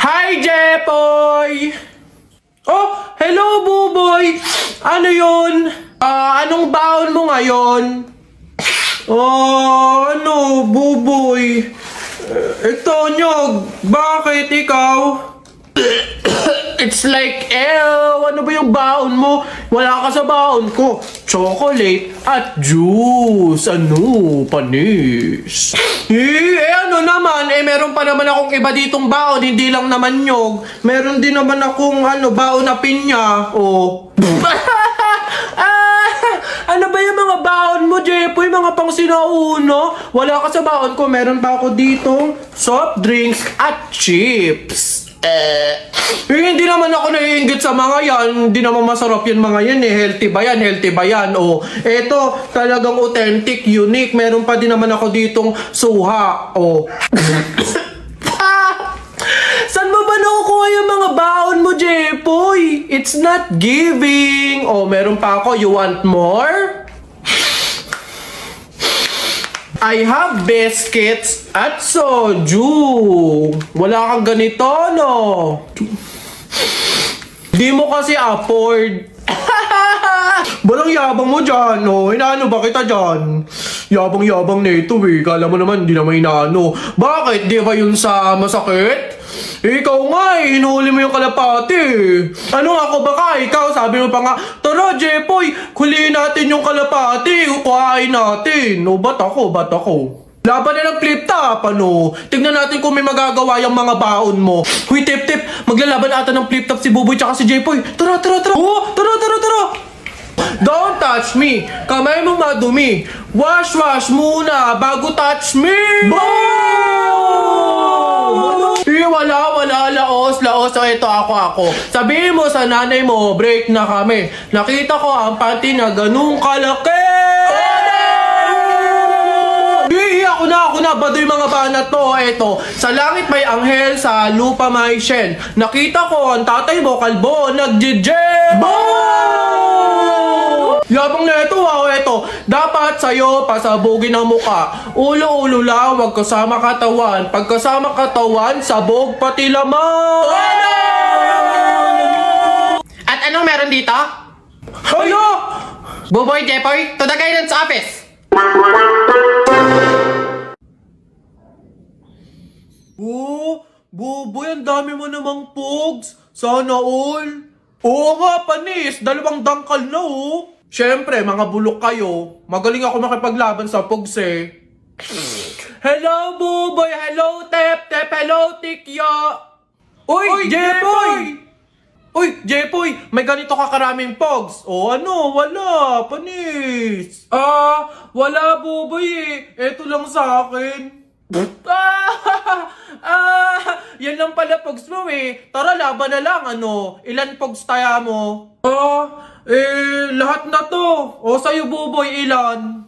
Hi, Jepoy! Oh, hello, Buboy! Ano yun? Anong baon mo ngayon? Ano, Buboy? Ito, Nyog, bakit ikaw? It's like, ano ba yung baon mo? Wala ka sa baon ko. Chocolate at juice. Ano, panis. Ano naman, meron pa naman akong iba ditong baon. Hindi lang naman Nyog. Meron din naman akong, baon na pinya. Oh. Ano ba yung mga baon mo, Jepoy? Mga pang sinauna? Wala ka sa baon ko. Meron pa ako ditong soft drinks at chips. Hindi naman ako naiinggit sa mga yan. Hindi naman masarap yan mga yan eh. Healthy ba yan? Healthy ba yan? Oh, eto, talagang authentic, unique. Meron pa din naman ako ditong suha. Oh. Saan mo ba nakukuha yung mga baon mo, Jepoy? It's not giving. Oh, meron pa ako. You want more? I have biscuits at soju. Wala kang ganito, no? Di mo kasi afford. Balang yabang mo dyan, no? Inaano ba kita dyan? Yabang-yabang na ito, eh. Kala mo naman, di naman inaano. Bakit? Di ba yun sa masakit? Ikaw nga, hinuli mo yung kalapati. Ano ako baka? Ikaw, sabi mo pa nga, tara, Jepoy, huliin natin yung kalapati. Ukuhain natin. O, ba't ako? Laban na ng flip top, ano? Tignan natin kung may magagawa yung mga baon mo. Huy, tip, maglalaban ata ng flip top si Buboy tsaka si Jepoy. Tara. Oh, tara. Don't touch me. Kamay mo madumi. Wash muna bago touch me. Wala, laos. So, ito ako. Sabihin mo sa nanay mo, break na kami. Nakita ko ang panty na ganung kalaki. Ako na, baduy mga banat to. Eto, sa langit may anghel, sa lupa may shen. Nakita ko ang tatay mo, kalbo, nag-jijay. Yabang na ito, eto. Dapat sa'yo pasabugin ang muka. Ulo lang, wag kasama katawan. Pagkasama katawan, sabog pati lamang. At anong meron dito? Ano? Buboy, Jepoy, to the guidance office. Buboy, ang dami mo namang pogs. Sana all. Oo nga, panis. 2 dangkal na, oh. Siyempre, mga bulok kayo. Magaling ako makipaglaban sa pogs, eh. Hello, Buboy. Hello, Tep. Hello, Tikya. Uy, Jepoy! Uy, Jepoy, may ganito ka karaming pogs. O ano, wala, panis. Wala, Buboy, eh. Eto lang sa akin. Yan lang pala pogs mo, eh. Tara, laban na lang, ano. Ilan pogs taya mo? Lahat na to. O, sa'yo, Buboy, ilan?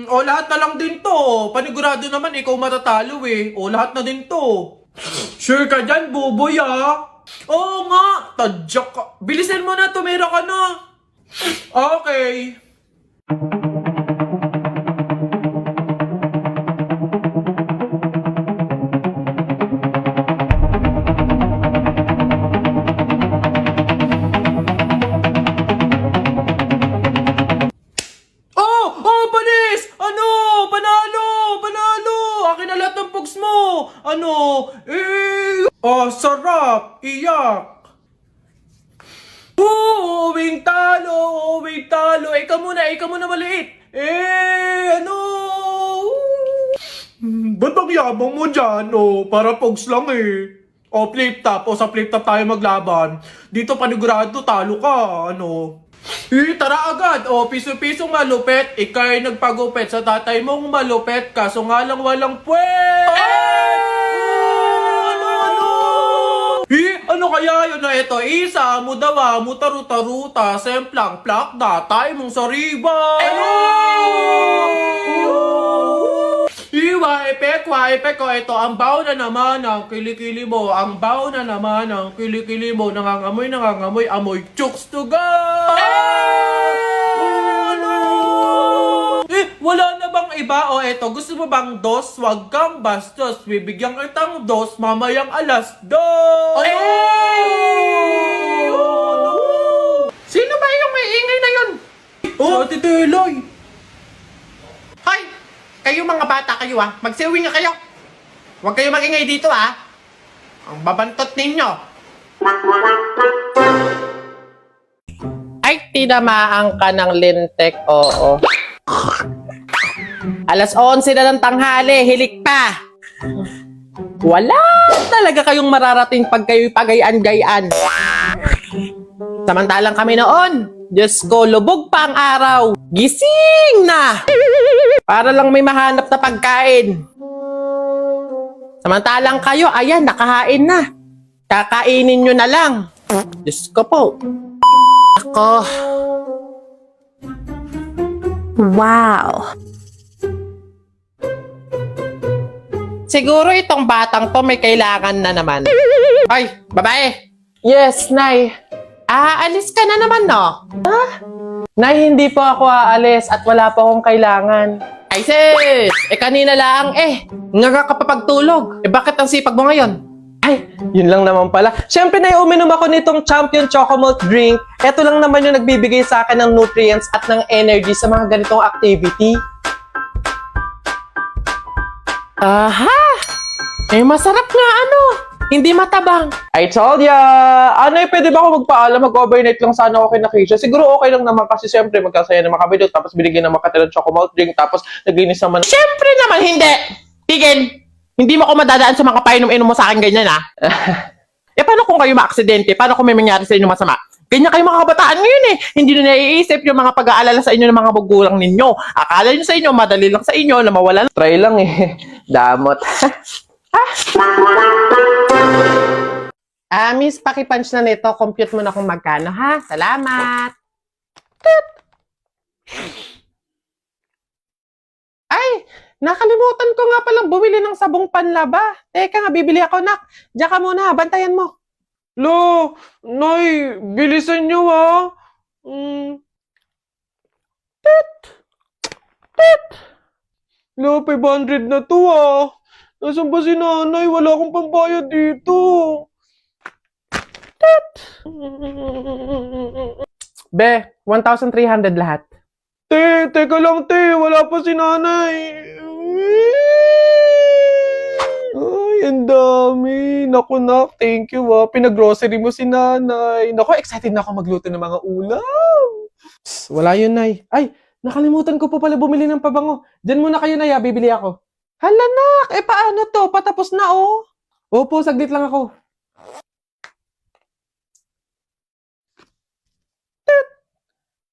Lahat na lang din to. Panigurado naman, ikaw matatalo, eh. O, lahat na din to. Sure ka dyan, Buboy, ah? Oo nga, tadyak ka. Bilisin mo na, tumira ka na. Okay. Panis! Ano? Panalo! Akin na lahat ng pogs mo! Ano? Sarap! Iyak! Uwing talo! Ikaw muna maliit! Ano? Ba't ang yabang mo dyan? Para pogs lang, eh. Flip top. Sa flip top tayo maglaban. Dito panigurado, talo ka. Ano? Tara agad! Piso-pisong malupet, ikay nagpagupet sa tatay mong malupet, kaso nga lang walang puwet! Ano kaya yun na ito? Isa, mudawa, mutaruta-ruta, semplang, plakda, tayo mong sariba! Iwa, epek ko, ito, ang baon na naman ng kilikili mo, nangangamoy, amoy chooks to go! Wala na bang pang iba? O eto, gusto mo bang dos? Wag kang bastos. Bibigyan kitang dos mamayang alas dos. Ay! Sino ba yung may ingay na yun? Oh, Ate Deloy. Hoy! Kayo mga bata kayo magsiuwi nga kayo. Huwag kayo magingay dito Ang babantot ninyo. Ay, tinamaan ka ng lintek, oo. Alas 11 na ng tanghali, hilik pa. Wala talaga kayong mararating pag kayo'y pagayan-gayan. Samantalang kami noon, Diyos ko, lubog pa ang araw. Gising na! Para lang may mahanap na pagkain. Samantalang kayo, ayan, nakahain na. Kakainin nyo na lang. Diyos ko po. Ako. Wow. Siguro itong batang to may kailangan na naman. Hoy, babae. Yes, Nay. Aalis ka na naman, no? Nay, hindi po ako aalis at wala po akong kailangan. Ay, sis! Kanina lang, nga ka pa pagtulog. Bakit ang sipag mo ngayon? Ay, yun lang naman pala. Siyempre, Nay, uminom ako nitong Champion Chocomalt drink. Ito lang naman yung nagbibigay sa akin ng nutrients at ng energy sa mga ganitong activity. Aha! Masarap nga hindi matabang. I told ya! Ano pwede ba ako magpaalam? Mag-overnight lang sana ako kay Nakisha. Siguro okay lang naman kasi siyempre magkasaya naman kami doon. Tapos binigyan ng makatira ng chocomalt drink. Tapos naglinis naman. Siyempre naman hindi! Tigil! Hindi mo ako madadaan sa mga painom-inom mo sa akin ganyan paano kung kayo maaksidente? Paano kung may mangyari sa inyo masama? Ganyan kayo mga kabataan ngayon Hindi na naiisip yung mga pag-aalala sa inyo ng mga magulang ninyo. Akala nyo sa inyo, madali lang sa inyo na mawala. Try lang Damot. Miss, pakipunch na nito. Compute mo na kung magkano, ha? Salamat. Ay, nakalimutan ko nga palang bumili ng sabong panlaba. Teka nga, bibili ako, nak. Diyan ka muna, bantayan mo. Lo, Nay, bilisan nyo, Lo, 500 na to, Nasaan ba si nanay? Wala akong pambayad dito. Be, 1,300 lahat. Teka lang, Wala pa si nanay. Ay, ang dami. Naku, nak. Thank you, Pinag-grocery mo si nanay. Naku, excited na ako magluto ng mga ulam. Psst, wala yun, Nay. Ay, nakalimutan ko pa pala bumili ng pabango. Diyan muna kayo, Nay, bibili ako. Hala, nak. Paano to? Patapos na, Opo, saglit lang ako.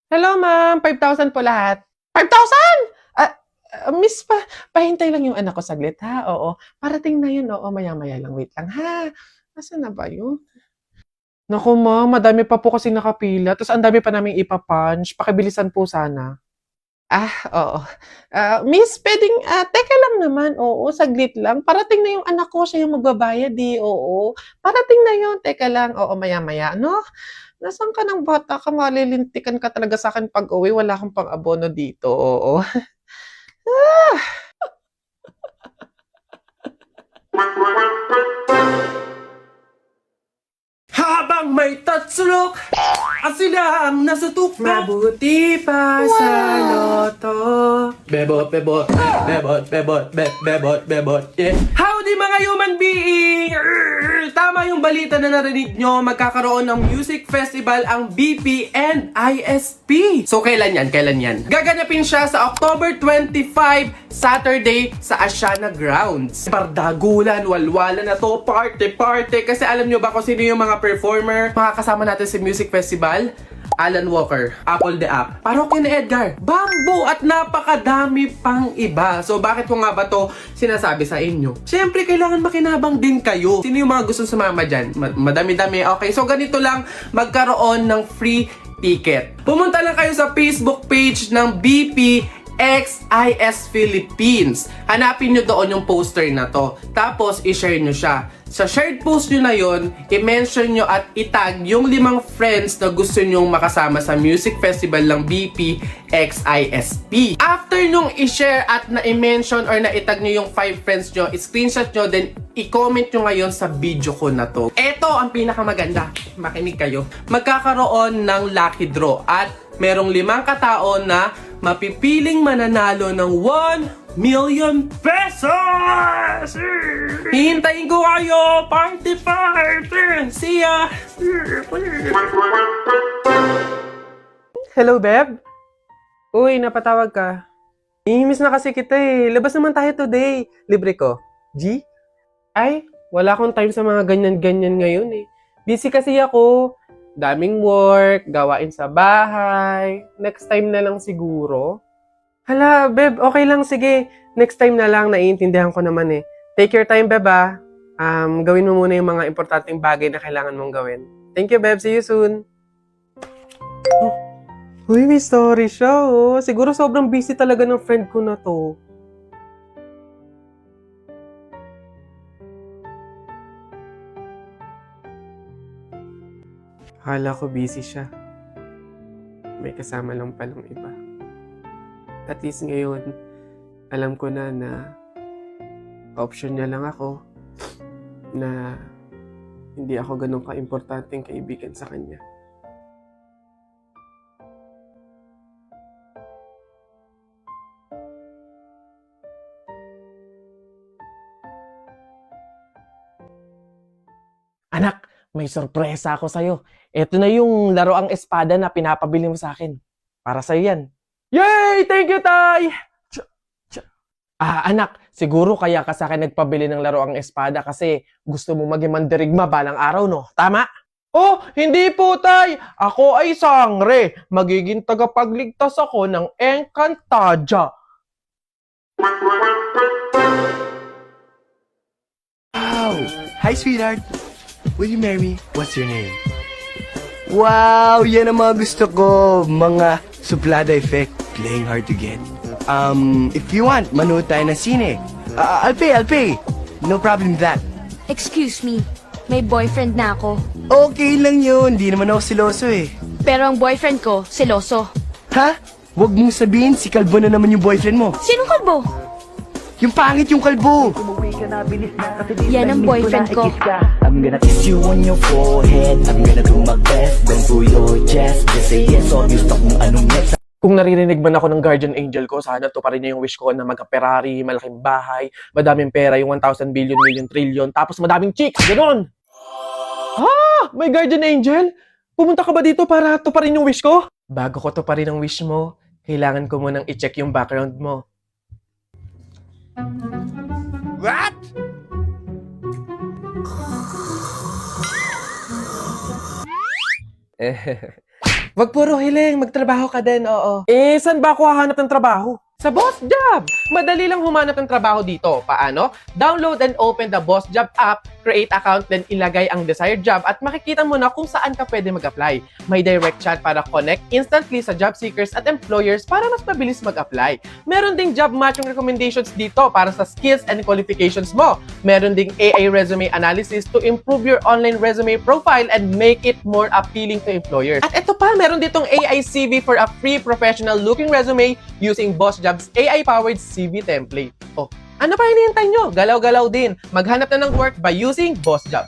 Hello, ma'am. 5,000 po lahat. 5,000? Miss, pahintay lang yung anak ko saglit, ha? Oo. Parating na yun, Maya-maya lang. Wait lang, ha? Nasaan na ba yun? Naku, ma'am. Madami pa po kasi nakapila. Tapos ang dami pa naming ipapunch. Pakibilisan po sana. Oo. Miss, pwedeng, teka lang naman. Oo, saglit lang. Parating na yung anak ko. Siya yung magbabayad, Oo. Parating na yun. Teka lang. Oo, maya-maya. No? Nasaan ka ng bata ka? Malilintikan ka talaga sa akin pag uwi. Wala kang pang-abono dito. Oo. Habang may tatsulok, sila ang nasutok. Mabuti pa sa loto. Bebot, bebot, bebot, bebot, bebot, bebot, yeah. Howdy mga human being! Tama yung balita na narinig nyo, magkakaroon ng music festival ang BP and ISP. So kailan yan? Gaganapin siya sa October 25, Saturday sa Asiana Grounds. Bardagulan, walwala na to, party. Kasi alam nyo ba kung sino yung mga performer makakasama natin sa music festival? Alan Walker, Apple the App, Parokya ni Edgar, Bamboo at napakadami pang iba. So bakit ko nga ba to sinasabi sa inyo? Siyempre kailangan makinabang din kayo. Sino yung mga gusto sumama dyan? Madami-dami. Okay, so ganito lang, magkaroon ng free ticket. Pumunta lang kayo sa Facebook page ng BP XIS Philippines. Hanapin nyo doon yung poster na to. Tapos, i-share nyo siya. Sa shared post nyo na yon, i-mention nyo at itag yung 5 friends na gusto nyong makasama sa music festival ng BP XISP. After nung i-share at na-mention or na-itag nyo yung 5 friends nyo, i-screenshot nyo, then i-comment nyo ngayon sa video ko na to. Ito ang pinakamaganda. Makinig kayo. Magkakaroon ng lucky draw at merong 5 katao na mapipiling mananalo ng 1 million pesos! Hihintayin ko kayo! Party! See ya! Hello, Beb? Uy, napatawag ka. Ihimiss na kasi kita eh. Labas naman tayo today. Libre ko. G? Ay, wala akong time sa mga ganyan-ganyan ngayon eh. Busy kasi ako. Daming work, gawain sa bahay. Next time na lang siguro. Hala, Beb, okay lang, sige. Next time na lang, naiintindihan ko naman eh. Take your time, Beb ah. Gawin mo muna yung mga importanteng bagay na kailangan mong gawin. Thank you, Beb. See you soon. Oh. Uy, may story siya oh. Siguro sobrang busy talaga ng friend ko na to. Akala ko busy siya. May kasama lang palang iba. At least ngayon, alam ko na option niya lang ako na hindi ako ganun ka-importanteng kaibigan sa kanya. Anak, may sorpresa ako sa'yo. Ito na yung laroang espada na pinapabili mo sa akin. Para sa'yo yan. Yay! Thank you, Tay! Anak, siguro kaya ka sa akin nagpabili ng laroang espada kasi gusto mo maging mandirigma balang araw, no? Tama? Oh, hindi po, Tay! Ako ay sangre. Magiging tagapagligtas ako ng Encantadia. Wow! Hi, sweetheart! Will you marry me? What's your name? Wow! Yan ang mga gusto ko. Mga suplada effect. Playing hard to get. If you want, manood tayo ng sine. I'll pay. No problem with that. Excuse me, may boyfriend na ako. Okay lang yun. Di naman ako siloso eh. Pero ang boyfriend ko, seloso. Ha? Huwag mong sabihin, si Kalbo na naman yung boyfriend mo. Sinong kalbo? Yung pangit yung Kalbo. Yan ang boyfriend ko. I'm gonna kiss you on your forehead. I'm gonna do my best, then to your chest. Just say yes or you stop kung anong next. Kung naririnig man ako ng guardian angel ko, sana to pa rin niya yung wish ko na magka-Ferrari, malaking bahay, madaming pera, yung 1,000 billion, million, trillion, tapos madaming chicks, gano'n! May guardian angel? Pumunta ka ba dito para to pa rin yung wish ko? Bago ko to pa rin ang wish mo, kailangan ko munang i-check yung background mo. What? Wag puro hiling, magtrabaho ka din, oo. Saan ba ako hahanap ng trabaho? Sa Boss Job! Madali lang humanap ng trabaho dito. Paano? Download and open the Boss Job app, create account, then ilagay ang desired job at makikita mo na kung saan ka pwede mag-apply. May direct chat para connect instantly sa job seekers at employers para mas mabilis mag-apply. Meron ding job matching recommendations dito para sa skills and qualifications mo. Meron ding AI resume analysis to improve your online resume profile and make it more appealing to employers. At ito pa, meron ditong AI CV for a free professional looking resume using Boss Job's AI-powered CV template. Oh, ano pa hinihintay nyo? Galaw-galaw din. Maghanap na ng work by using Boss Job.